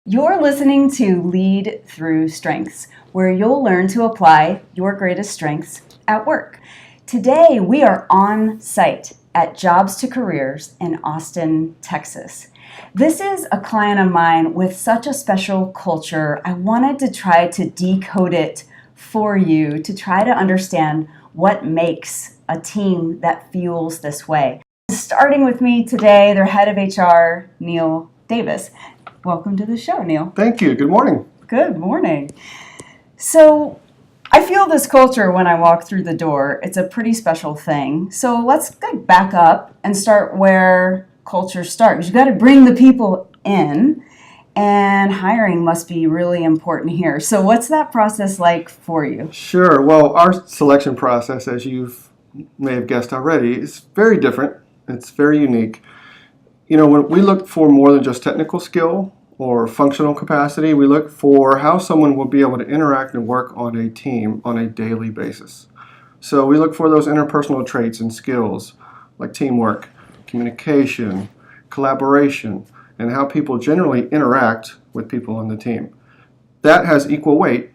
You're listening to Lead Through Strengths, where you'll learn to apply your greatest strengths at work. Today, we are on site at Jobs to Careers in Austin, Texas. This is a client of mine with such a special culture. I wanted to try to decode it for you to try to understand what makes a team that feels this way. Starting with me today, their head of HR, Neil Davis. Welcome to the show, Neil. Thank you. Good morning. Good morning. So I feel this culture when I walk through the door. It's a pretty special thing. So let's back up and start where cultures start. Because you've got to bring the people in, and hiring must be really important here. So what's that process like for you? Sure. Well, our selection process, as you may have guessed already, is very different. It's very unique. You know, when we look for more than just technical skill or functional capacity, we look for how someone will be able to interact and work on a team on a daily basis. So we look for those interpersonal traits and skills like teamwork, communication, collaboration, and how people generally interact with people on the team. That has equal weight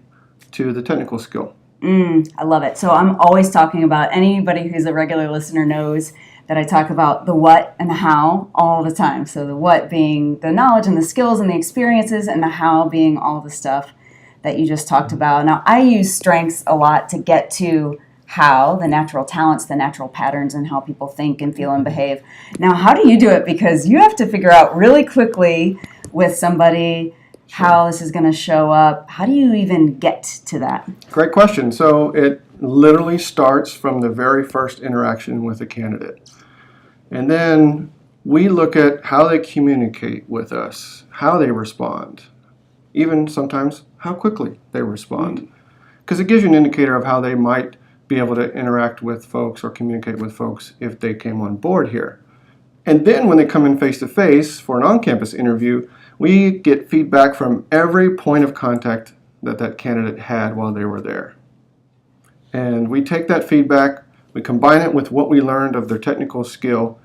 to the technical skill. I love it. So I'm always talking about, anybody who's a regular listener knows that I talk about the what and the how all the time. So the what being the knowledge and the skills and the experiences, and the how being all the stuff that you just talked about. Now, I use strengths a lot to get to how, the natural talents, the natural patterns, and how people think and feel and behave. Now, how do you do it? Because you have to figure out really quickly with somebody how this is going to show up. How do you even get to that? Great question. So it literally starts from the very first interaction with a candidate. And then we look at how they communicate with us, how they respond, even sometimes how quickly they respond. Because it gives you an indicator of how they might be able to interact with folks or communicate with folks if they came on board here. And then when they come in face-to-face for an on-campus interview, we get feedback from every point of contact that candidate had while they were there. And we take that feedback, we combine it with what we learned of their technical skill.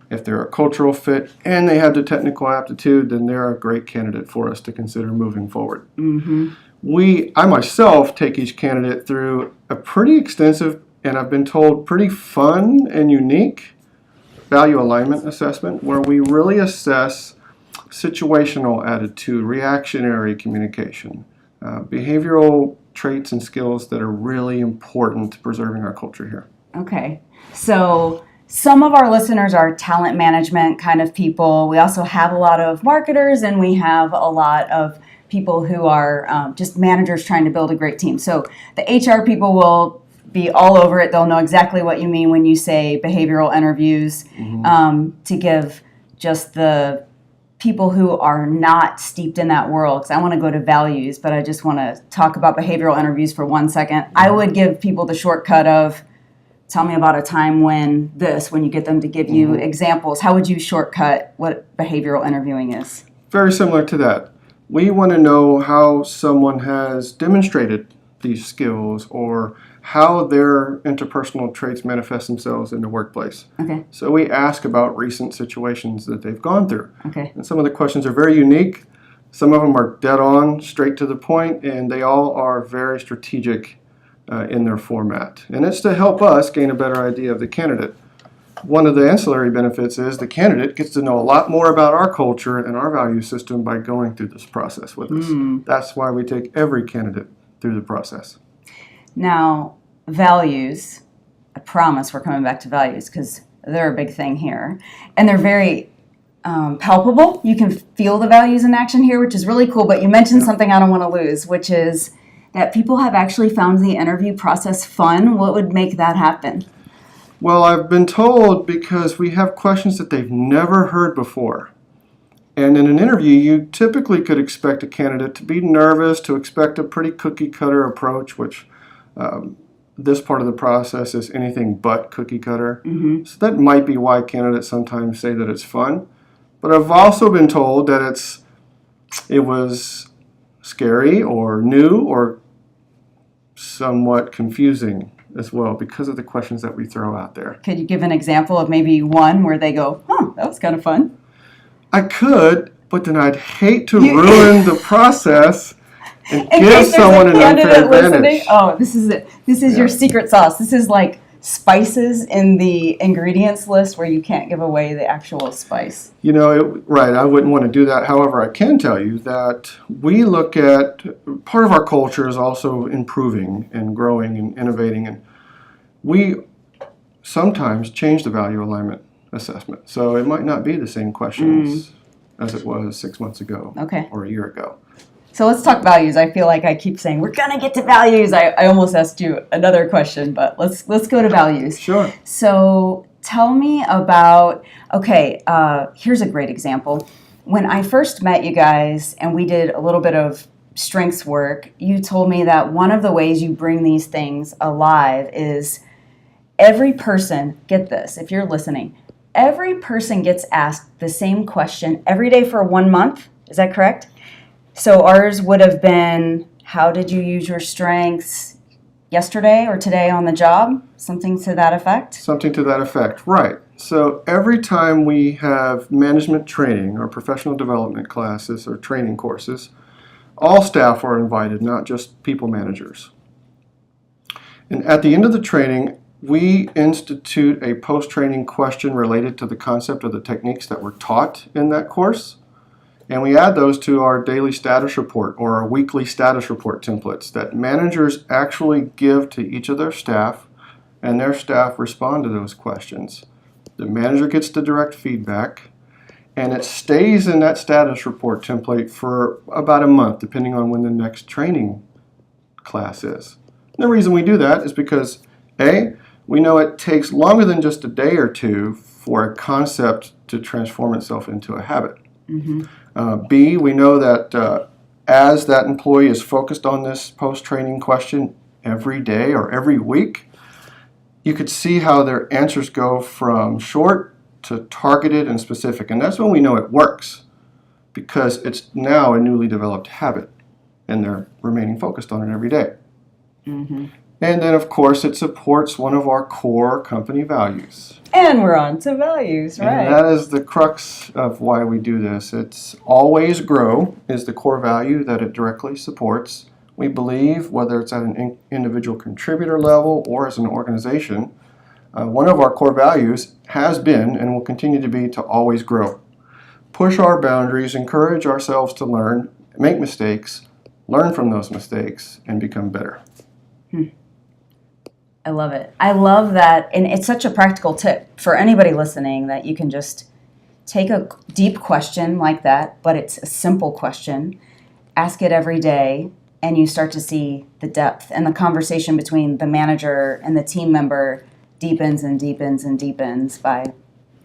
If they're a cultural fit and they have the technical aptitude, then they're a great candidate for us to consider moving forward. I myself take each candidate through a pretty extensive, and I've been told pretty fun and unique value alignment assessment, where we really assess situational attitude, reactionary communication, behavioral traits and skills that are really important to preserving our culture here. Okay, so some of our listeners are talent management kind of people. We also have a lot of marketers, and we have a lot of people who are just managers trying to build a great team. So the HR people will be all over it. They'll know exactly what you mean when you say behavioral interviews, to give just the people who are not steeped in that world, because I want to go to values, but I just want to talk about behavioral interviews for 1 second. I would give people the shortcut of, tell me about a time when you get them to give you examples. How would you shortcut what behavioral interviewing is? Very similar to that. We want to know how someone has demonstrated these skills or how their interpersonal traits manifest themselves in the workplace. Okay. So we ask about recent situations that they've gone through. Okay. And some of the questions are very unique. Some of them are dead on, straight to the point, and they all are very strategic in their format. And it's to help us gain a better idea of the candidate. One of the ancillary benefits is the candidate gets to know a lot more about our culture and our value system by going through this process with us. That's why we take every candidate through the process. Now, values, I promise we're coming back to values because they're a big thing here. And they're very palpable. You can feel the values in action here, which is really cool. But you mentioned something I don't want to lose, which is that people have actually found the interview process fun. What would make that happen? Well, I've been told because we have questions that they've never heard before. And in an interview, you typically could expect a candidate to be nervous, to expect a pretty cookie-cutter approach, which this part of the process is anything but cookie-cutter. So that might be why candidates sometimes say that it's fun. But I've also been told that it was scary or new or somewhat confusing as well because of the questions that we throw out there. Could you give an example of maybe one where they go, that was kind of fun? I could. but then I'd hate to ruin the process and In give case there's someone a an unfair candidate listening, advantage. oh, this is it. This is your secret sauce. This is like spices in the ingredients list where you can't give away the actual spice. Right, I wouldn't want to do that. However, I can tell you that we look at, part of our culture is also improving and growing and innovating, and we sometimes change the value alignment assessment. So it might not be the same questions as it was 6 months ago or a year ago. So let's talk values. I feel like I keep saying we're gonna get to values. I almost asked you another question, but let's go to values. Sure. So tell me about, here's a great example. When I first met you guys and we did a little bit of strengths work, you told me that one of the ways you bring these things alive is every person, get this, if you're listening, every person gets asked the same question every day for 1 month. Is that correct? So ours would have been, how did you use your strengths yesterday or today on the job? Something to that effect? Something to that effect, right. So every time we have management training or professional development classes or training courses, all staff are invited, not just people managers. And at the end of the training, we institute a post-training question related to the concept of the techniques that were taught in that course. And we add those to our daily status report or our weekly status report templates that managers actually give to each of their staff, and their staff respond to those questions. The manager gets the direct feedback, and it stays in that status report template for about a month, depending on when the next training class is. And the reason we do that is because, A, we know it takes longer than just a day or two for a concept to transform itself into a habit. B, we know that as that employee is focused on this post-training question every day or every week, you could see how their answers go from short to targeted and specific. And that's when we know it works, because it's now a newly developed habit and they're remaining focused on it every day. And then, of course, it supports one of our core company values. And we're on to values, right? And that is the crux of why we do this. It's always grow is the core value that it directly supports. We believe, whether it's at an individual contributor level or as an organization, one of our core values has been and will continue to be to always grow. Push our boundaries, encourage ourselves to learn, make mistakes, learn from those mistakes, and become better. I love it. I love that. And it's such a practical tip for anybody listening that you can just take a deep question like that, but it's a simple question, ask it every day, and you start to see the depth, and the conversation between the manager and the team member deepens and deepens and deepens by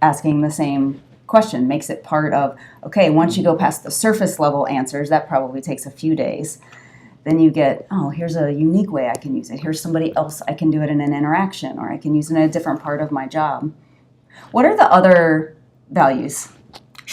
asking the same question. Makes it part of, okay, once you go past the surface level answers, that probably takes a few days. Then you get, oh, here's a unique way I can use it. Here's somebody else I can do it in an interaction, or I can use it in a different part of my job. What are the other values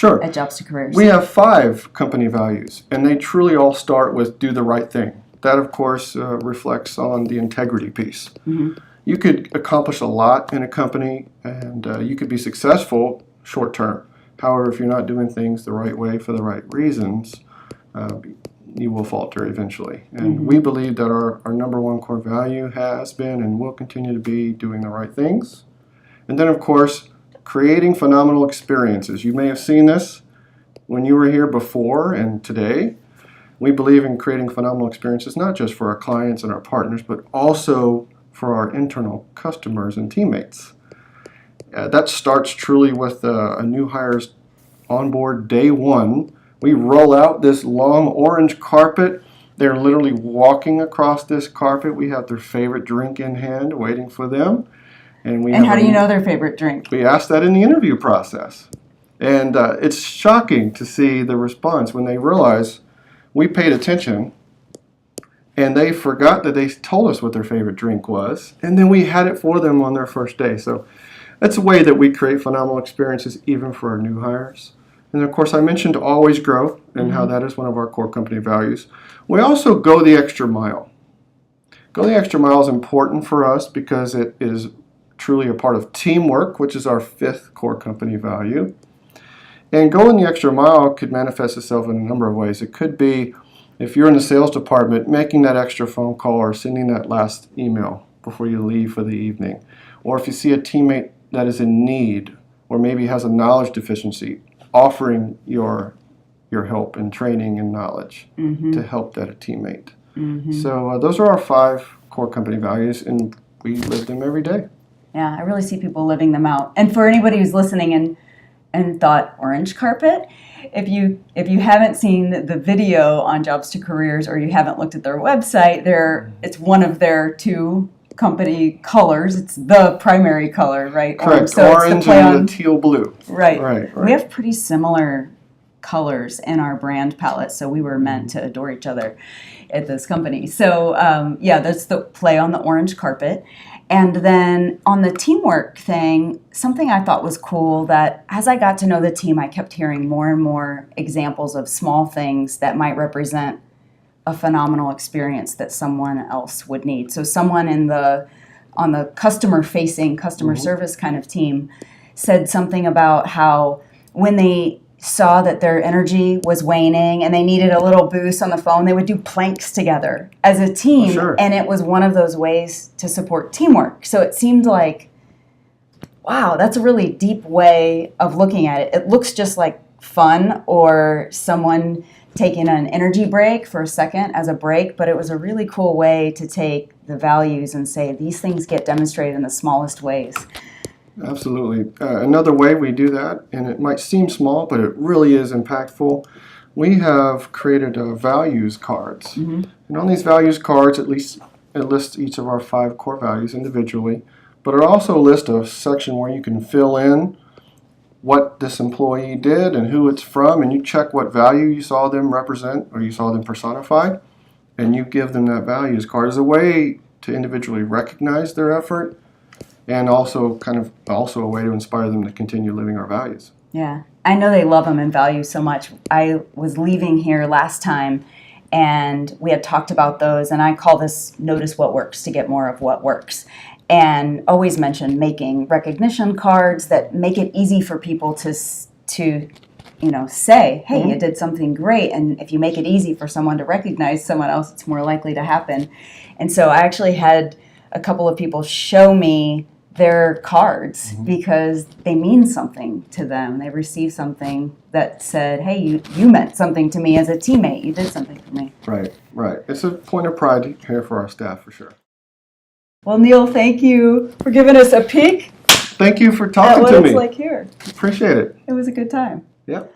at Jobs to Careers? We have 5 company values, and they truly all start with do the right thing. That, of course, reflects on the integrity piece. You could accomplish a lot in a company, and you could be successful short term. However, if you're not doing things the right way for the right reasons, you will falter eventually. And we believe that our number one core value has been and will continue to be doing the right things. And then, of course, creating phenomenal experiences. You may have seen this when you were here before and today. We believe in creating phenomenal experiences, not just for our clients and our partners, but also for our internal customers and teammates. That starts truly with a new hire's onboard day one. We roll out this long orange carpet. They're literally walking across this carpet. We have their favorite drink in hand waiting for them. And how do you know their favorite drink? We ask that in the interview process. And it's shocking to see the response when they realize we paid attention and they forgot that they told us what their favorite drink was. And then we had it for them on their first day. So that's a way that we create phenomenal experiences even for our new hires. And of course, I mentioned always grow and how that is one of our core company values. We also go the extra mile. Go the extra mile is important for us because it is truly a part of teamwork, which is our 5th core company value. And going the extra mile could manifest itself in a number of ways. It could be, if you're in the sales department, making that extra phone call or sending that last email before you leave for the evening. Or if you see a teammate that is in need or maybe has a knowledge deficiency, offering your help and training and knowledge to help that teammate. So those are our 5 core company values, and we live them every day. Yeah, I really see people living them out. And for anybody who's listening and thought orange carpet, if you haven't seen the video on Jobs to Careers or you haven't looked at their website, it's one of their 2 company colors. It's the primary color, right? Correct. So orange and the teal blue. Right. We have pretty similar colors in our brand palette, so we were meant to adore each other at this company. So that's the play on the orange carpet. And then on the teamwork thing, something I thought was cool, that as I got to know the team, I kept hearing more and more examples of small things that might represent a phenomenal experience that someone else would need. So someone on the customer-facing, customer service kind of team said something about how when they saw that their energy was waning and they needed a little boost on the phone, they would do planks together as a team. Sure. And it was one of those ways to support teamwork. So it seemed like, wow, that's a really deep way of looking at it. It looks just like fun or someone taking an energy break for a second as a break, but it was a really cool way to take the values and say these things get demonstrated in the smallest ways. Absolutely. Another way we do that, and it might seem small, but it really is impactful, we have created values cards. And on these values cards, it lists each of our 5 core values individually, but it also lists a section where you can fill in what this employee did and who it's from, and you check what value you saw them represent or you saw them personify, and you give them that values card as a way to individually recognize their effort, and also a way to inspire them to continue living our values. Yeah, I know they love them and value so much. I was leaving here last time and we had talked about those, and I call this notice what works to get more of what works. And always mention making recognition cards that make it easy for people to say, hey, you did something great. And if you make it easy for someone to recognize someone else, it's more likely to happen. And so I actually had a couple of people show me their cards because they mean something to them. They received something that said, hey, you meant something to me as a teammate. You did something for me. Right. It's a point of pride here for our staff, for sure. Well, Neil, thank you for giving us a peek Thank you for at talking what to it's me. like here. Appreciate it. It was a good time. Yep.